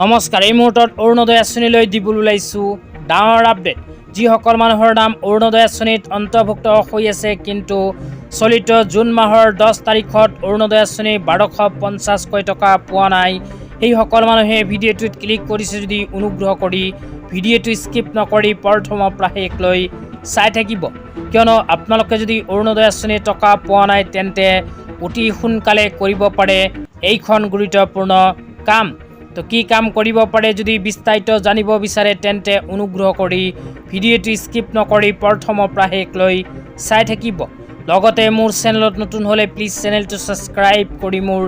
নমস্কাৰ, এই মুহূৰ্তত অৰুণোদয় আঁচনিলৈ দিবলৈ ওলাইছোঁ ডাঙৰ আপডেট। যিসকল মানুহৰ নাম অৰুণোদয় আঁচনিত অন্তৰ্ভুক্ত হৈ আছে কিন্তু চলিত জুন মাহৰ 10 তাৰিখত অৰুণোদয় আঁচনি 1250কৈ টকা পোৱা নাই, সেইসকল মানুহে ভিডিঅ'টোত ক্লিক কৰিছে যদি অনুগ্ৰহ কৰি ভিডিঅ'টো স্কিপ নকৰি প্ৰথমৰ পৰা শেষলৈ চাই থাকিব, কিয়নো আপোনালোকে যদি অৰুণোদয় আঁচনিৰ টকা পোৱা নাই তেন্তে অতি সোনকালে কৰিব পাৰে এইখন গুৰুত্বপূৰ্ণ কাম। তো কি কাম কৰিব পাৰে যদি বিস্তাৰিত জানিব বিচাৰে তেন্তে অনুগ্ৰহ কৰি ভিডিঅ'টো স্কিপ নকৰি প্ৰথমৰ পৰা শেষলৈ চাই থাকিব। লগতে মোৰ চেনেলত নতুন হ'লে প্লিজ চেনেলটো ছাবস্ক্ৰাইব কৰি মোৰ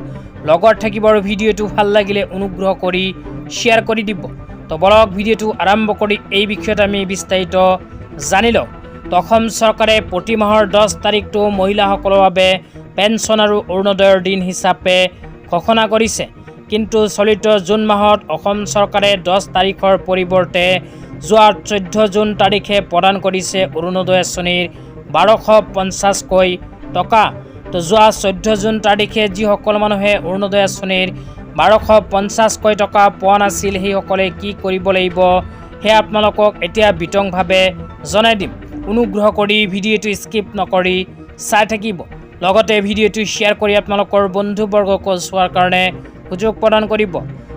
লগত থাকিব আৰু ভিডিঅ'টো ভাল লাগিলে অনুগ্ৰহ কৰি শ্বেয়াৰ কৰি দিব। তো বলক ভিডিঅ'টো আৰম্ভ কৰি এই বিষয়ত আমি বিস্তাৰিত জানি লওঁ। তো অসম চৰকাৰে প্ৰতি মাহৰ 10 তাৰিখটো মহিলাসকলৰ বাবে পেঞ্চন আৰু অৰুণোদয়ৰ দিন হিচাপে ঘোষণা কৰিছে, কিন্তু চলিত জুন মাহত অসম চৰকাৰে 10 তাৰিখৰ পৰিৱৰ্তে যোৱা 14 জুন তাৰিখে প্ৰদান কৰিছে অৰুণোদয় আঁচনিৰ 1250কৈ টকা। তো যোৱা 14 জুন তাৰিখে যিসকল মানুহে অৰুণোদয় আঁচনিৰ 1250কৈ টকা পোৱা নাছিল সেইসকলে কি কৰিব লাগিব সেয়া আপোনালোকক এতিয়া বিতংভাৱে জনাই দিম। অনুগ্ৰহ কৰি ভিডিঅ'টো স্কিপ নকৰি চাই থাকিব। লগতে ভিডিঅ'টো শ্বেয়াৰ কৰি আপোনালোকৰ বন্ধুবৰ্গক চোৱাৰ কাৰণে সুযোগ প্ৰদান কৰিব।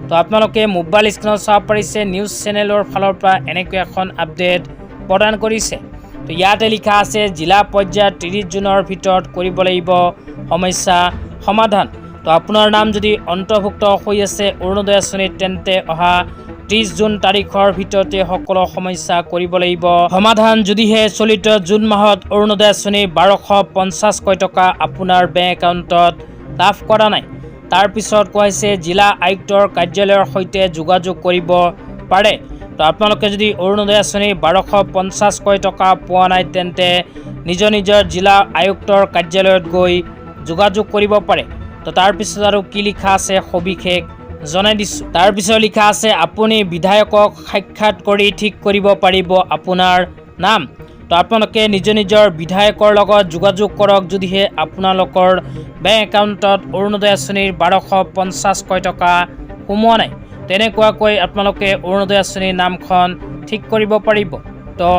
তো আপোনালোকে মোবাইল স্ক্ৰীনত চাব পাৰিছে নিউজ চেনেলৰ ফালৰ পৰা এনেকৈ এখন আপডেট প্ৰদান কৰিছে। তো ইয়াতে লিখা আছে জিলা পৰ্যায়ত 30 জুনৰ ভিতৰত কৰিব লাগিব সমস্যা সমাধান। তো আপোনাৰ নাম যদি অন্তৰ্ভুক্ত হৈ আছে অৰুণোদয় আঁচনিত তেন্তে অহা 30 জুন তাৰিখৰ ভিতৰতে সকলো সমস্যা কৰিব লাগিব সমাধান। যদিহে চলিত জুন মাহত অৰুণোদয় আঁচনি 1250কৈ টকা আপোনাৰ বেংক একাউণ্টত লাভ কৰা নাই, তাৰপিছত কোৱা হৈছে জিলা আয়ুক্তৰ কাৰ্যালয়ৰ সৈতে যোগাযোগ কৰিব পাৰে। তো আপোনালোকে যদি অৰুণোদয় আঁচনি 1250কৈ টকা পোৱা নাই তেন্তে নিজৰ জিলা আয়ুক্তৰ কাৰ্যালয়ত গৈ যোগাযোগ কৰিব পাৰে। তো তাৰপিছত আৰু কি লিখা আছে সবিশেষ জনাই দিছোঁ। তাৰপিছত লিখা আছে আপুনি বিধায়কক সাক্ষাৎ কৰি ঠিক কৰিব পাৰিব আপোনাৰ নাম। তো আপোনালোকে নিজৰ বিধায়কৰ লগত যোগাযোগ কৰক যদিহে আপোনালোকৰ বেংক একাউণ্টত অৰুণোদয় আঁচনিৰ 1250কৈ টকা সোমোৱা নাই। তেনেকুৱাকৈ আপোনালোকে অৰুণোদয় আঁচনিৰ নামখন ঠিক কৰিব পাৰিব। তো